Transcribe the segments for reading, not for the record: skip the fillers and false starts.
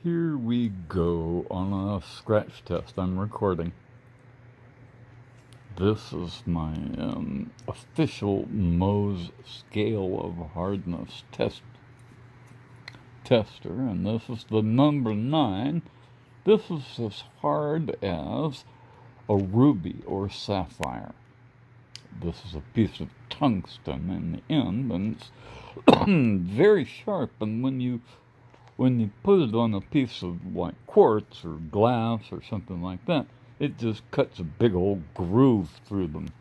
Here we go on a scratch test. I'm recording. This is my official Mohs scale of hardness tester, and this is the number 9. This is as hard as a ruby or sapphire. This is a piece of tungsten in the end, and it's very sharp, and when you put it on a piece of like quartz or glass or something like that, it just cuts a big old groove through them.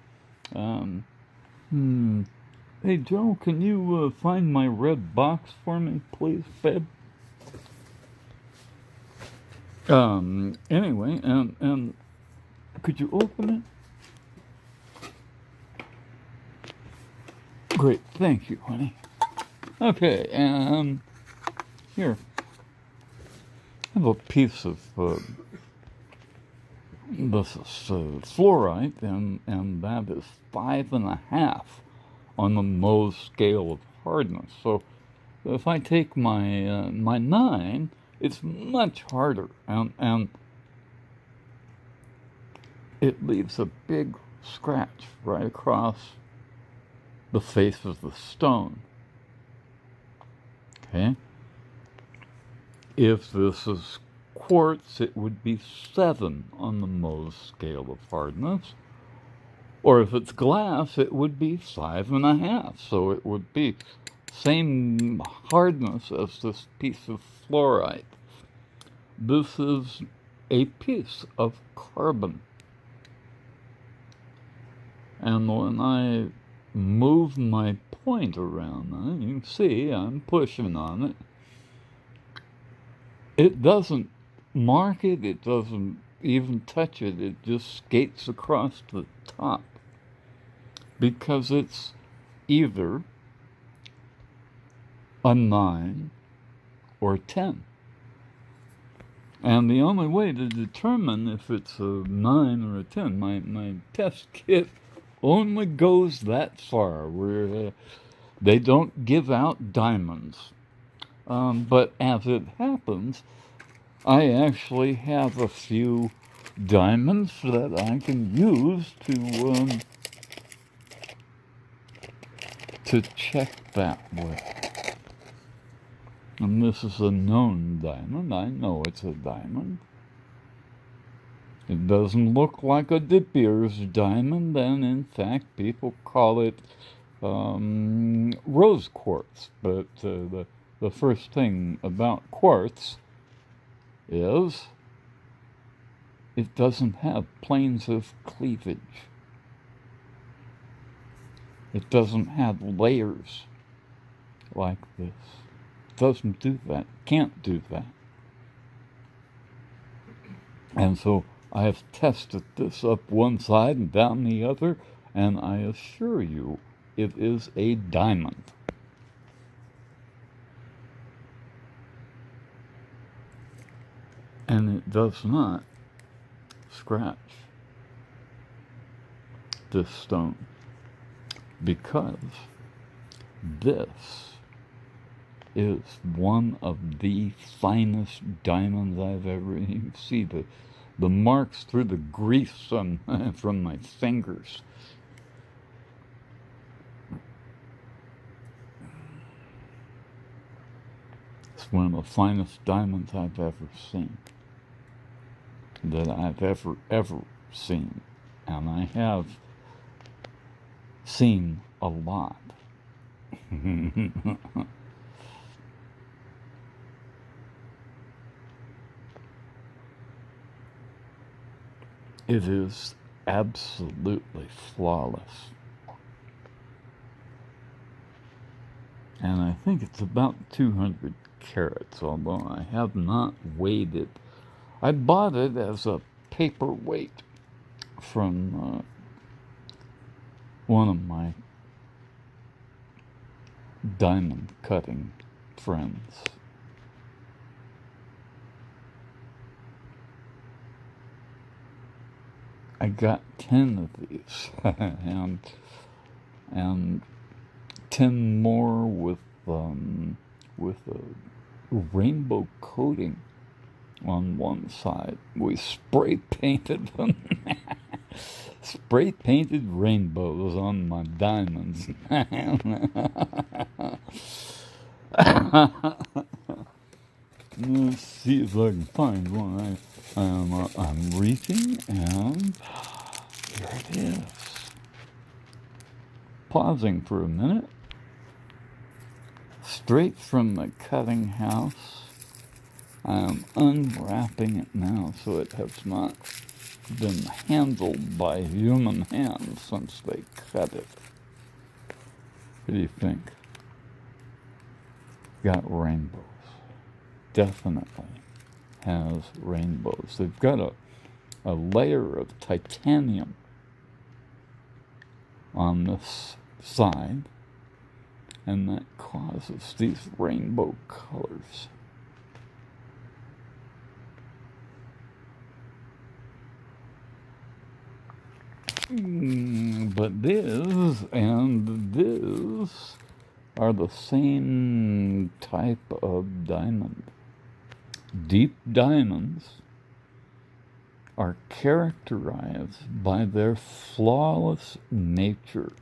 Hey Joe, can you find my red box for me, please, babe? Anyway, and could you open it? Great, thank you, honey. Okay, here. I have a piece of this is fluorite, and that is 5.5 on the Mohs scale of hardness. So if I take my my 9, it's much harder, and it leaves a big scratch right across the face of the stone. Okay. If this is quartz, it would be 7 on the Mohs scale of hardness. Or if it's glass, it would be 5.5. So it would be same hardness as this piece of fluorite. This is a piece of carbon. And when I move my point around, you can see I'm pushing on it. It doesn't mark it, it doesn't even touch it, it just skates across the top. Because it's either a 9 or 10. And the only way to determine if it's a 9 or a 10, my test kit only goes that far, where they don't give out diamonds. But as it happens, I actually have a few diamonds that I can use to check that with. And this is a known diamond. I know it's a diamond. It doesn't look like a De Beers diamond, and in fact, people call it rose quartz. But the first thing about quartz is it doesn't have planes of cleavage. It doesn't have layers like this. It doesn't do that. Can't do that. And so I have tested this up one side and down the other, and I assure you it is a diamond. And it does not scratch this stone, because this is one of the finest diamonds I've ever. You can see the marks through the grease on from my fingers. It's one of the finest diamonds I've ever seen, that I've ever seen, and I have seen a lot. It is absolutely flawless. And I think it's about 200 carats, although I have not weighed it. I bought it as a paperweight from one of my diamond cutting friends. I got 10 of these, and 10 more with a rainbow coating on one side. We spray painted them. Spray painted rainbows on my diamonds. Let's see if I can find one. I'm reaching, and here it is. Pausing for a minute. Straight from the cutting house. I am unwrapping it now so it has not been handled by human hands since they cut it. What do you think? Got rainbows. Definitely has rainbows. They've got a layer of titanium on this side, and that causes these rainbow colors. But this and this are the same type of diamond. Deep diamonds are characterized by their flawless nature.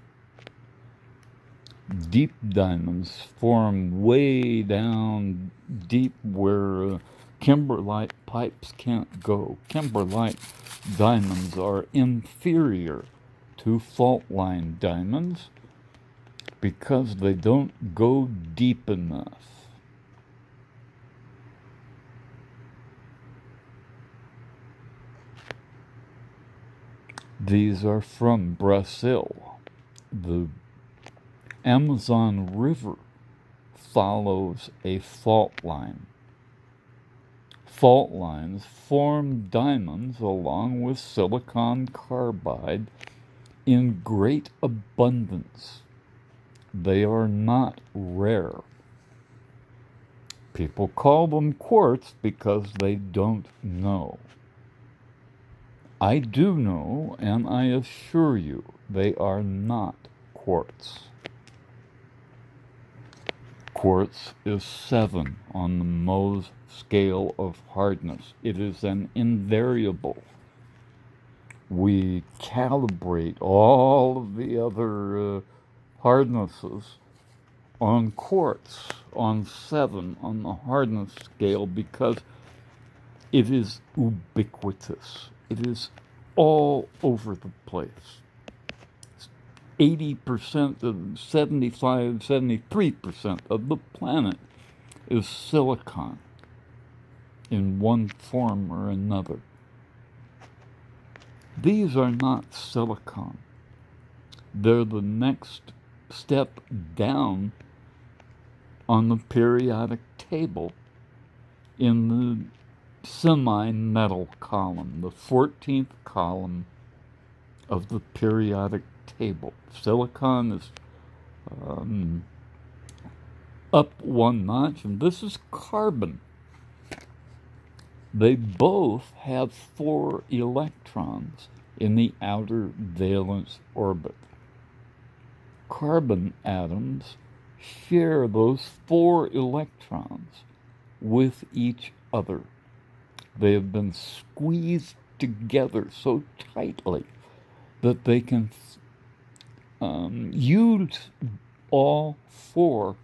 Deep diamonds form way down deep where kimberlite pipes can't go. Kimberlite diamonds are inferior to fault line diamonds because they don't go deep enough. These are from Brazil. The Amazon River follows a fault line. Fault lines form diamonds along with silicon carbide in great abundance. They are not rare. People call them quartz because they don't know. I do know, and I assure you, they are not quartz. Quartz is 7 on the Mohs scale of hardness. It is an invariable. We calibrate all of the other hardnesses on quartz, on 7 on the hardness scale, because it is ubiquitous. It is all over the place. 80% of 75, 73% of the planet is silicon in one form or another. These are not silicon. They're the next step down on the periodic table in the semi-metal column, the 14th column of the periodic table. Silicon is up one notch, and this is carbon. They both have 4 electrons in the outer valence orbit. Carbon atoms share those 4 electrons with each other. They have been squeezed together so tightly that they can use all 4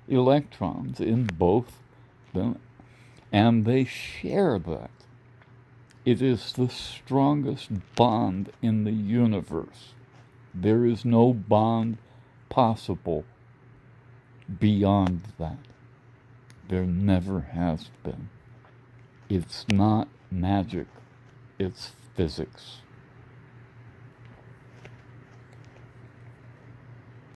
electrons in both them, and they share that. It is the strongest bond in the universe. There is no bond possible beyond that. There never has been. It's not magic, it's physics.